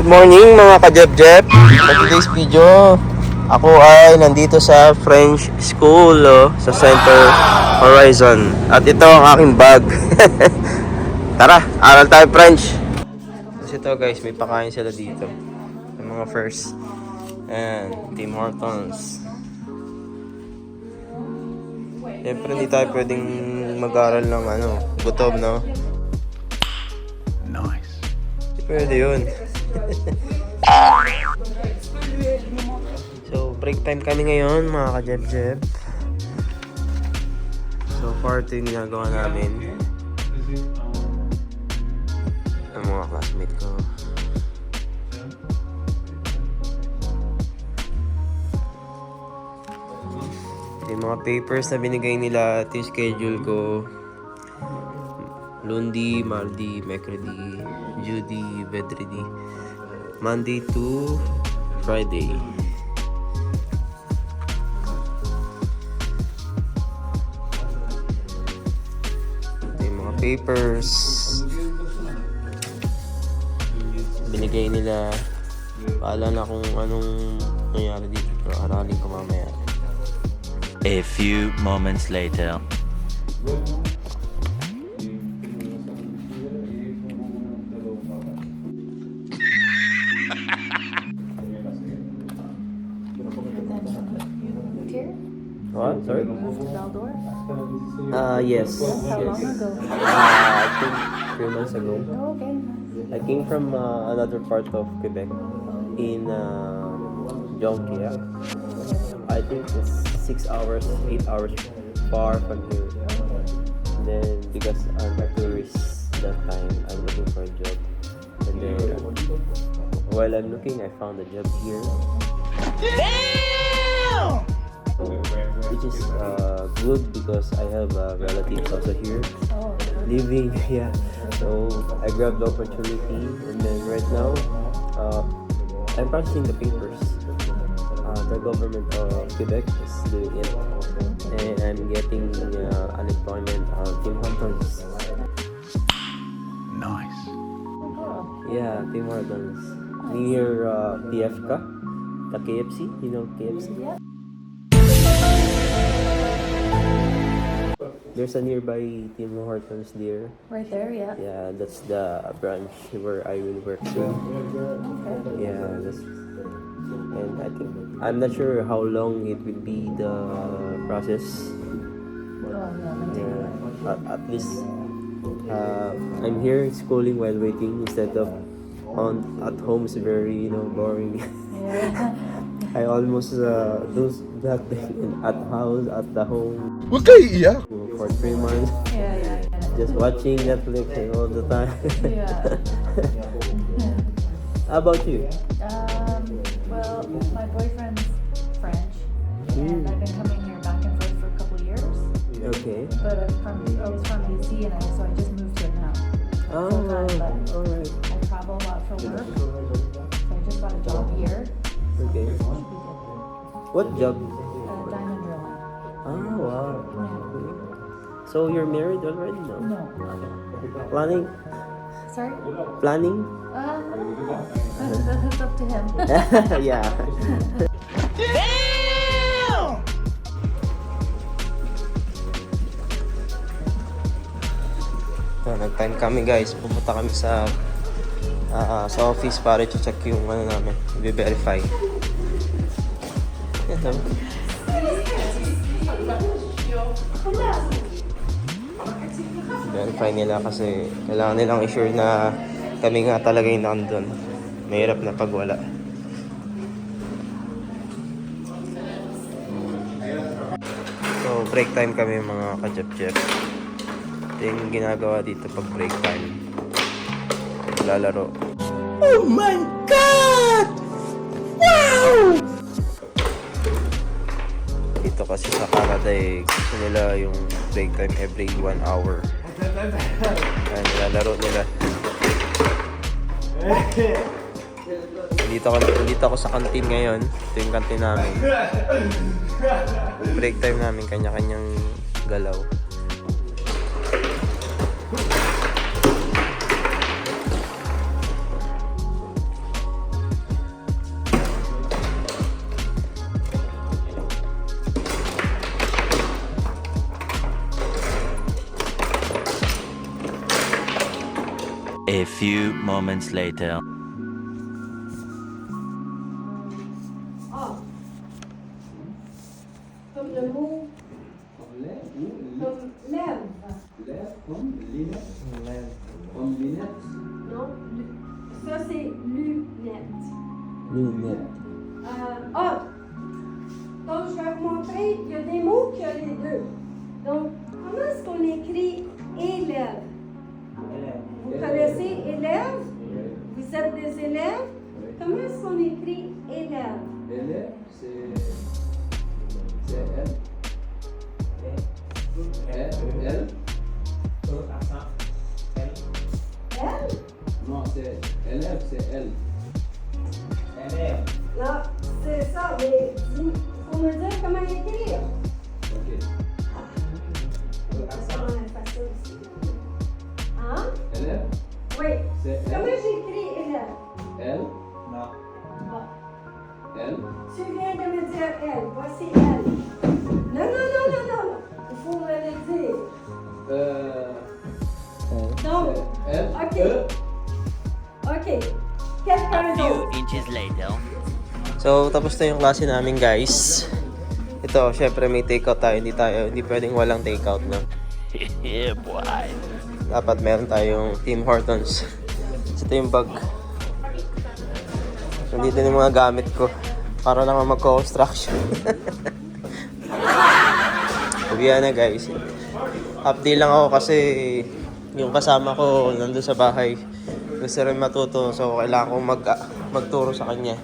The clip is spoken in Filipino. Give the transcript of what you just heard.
Good morning mga ka-Jeb-Jeb. For today's video, ako ay nandito sa French School sa Center Horizon. At ito ang aking bag. Tara, aral tayo French. Kasi ito guys, may pakain sila dito. Yung mga first. And Tim Hortons. Siyempre hindi tayo pwedeng mag-aral ng gutom, no? Nice. Hindi pwede yun. So, break time kami ngayon, mga ka-Jeb-Jeb. So far, ito yung ginagawa namin. Ang mga classmate ko. Yung mga papers na binigay nila, ito yung schedule ko. Lundi, Mardi, Mercredi, Judy, Vedredi. Monday to Friday. Ito yung mga papers binigay nila. Paala na kung anong nangyari dito, pero aralin ko mamaya. A few moments later. What? Sorry? Valdor? Yes. How long Yes. ago? I think 3 months ago. Oh, okay. I came from another part of Quebec in Jonquière. I think it's 6 hours, 8 hours far from here. And then because I'm a tourist that time, I'm looking for a job. And then while I'm looking, I found a job here. Which is good because I have relatives also here Oh, living. Yeah, so I grabbed the opportunity, and then right now I'm processing the papers. The government of Quebec is doing it, and I'm getting unemployment on Tim Hortons. Nice. Yeah, Tim Hortons near PFK, the KFC. You know KFC? yeah. There's a nearby Tim Hortons there. Right there, yeah. Yeah, that's the branch where I will work soon. Okay. Yeah, and I think I'm not sure how long it will be the process. Oh, yeah. Yeah, at least I'm here schooling while waiting instead of at home is very boring. Yeah. I almost do that thing at the home. Huwag kayo iiyak. For 3 months, Yeah. just watching Netflix all the time. Yeah. How about you? Well, my boyfriend's French, and I've been coming here back and forth for a couple years. Okay. But I was from BC, and so I just moved here now. Oh, Full-time, but alright. I travel a lot for work, so I just got a job here. Okay. Should be good. What job? Diamond drilling. Ah, wow. So you're married already? No. No. Planning? Sorry? Planning? That's up to him. Yeah. Nag-time kami guys. Pumunta kami sa office para i-check yung namin. I-verify. Yan. Verify nila kasi kailangan nilang i-sure na kami nga talaga yung nandun. Mahirap na pag wala. So break time kami mga ka-Jeb-Jeb. Ito yung ginagawa dito pag break time. Lalaro. Oh my God! Wow! Dito kasi sa Canada gusto nila yung break time every 1 hour. Ayan, nilalaro nila. Dito ako sa kantin ngayon. Ito yung kantin namin. Break time namin, kanya-kanyang galaw. few moments later. Ah. Comme le mot. Comme lèvre. Non. Ça, c'est lunette. Lunette. Donc, je vais vous montrer, il y a des mots qui ont les deux. Donc, comment est-ce qu'on écrit élève? Vous connaissez élève? Vous êtes des élèves? Comment est-ce qu'on écrit élève? Élève, c'est L. L. Elle? Non, c'est élève, c'est L. Non, c'est ça, mais il faut me dire comment écrire. Ok. Comment elle fait ça aussi? Hein? Élève, Oui. c'est Comment L. j'écris élève? L. Ah. L. Tu viens de me dire elle. Voici elle. Non. Il faut me le dire. Donc, C'est L. ok. E. OK. Quelqu'un A few d'autre. inches later. So, tapos na yung klase namin, guys. Ito, syempre may takeout tayo. Hindi pwedeng walang takeout, no? Yeah, boy. Dapat meron tayong Tim Hortons. Ito yung bag. Nandito yung mga gamit ko. Para naman mag-construction. Uwihan na, guys. Update lang ako kasi yung kasama ko nandun sa bahay. Gusto rin matuto. So, kailangan kong magturo sa kanya.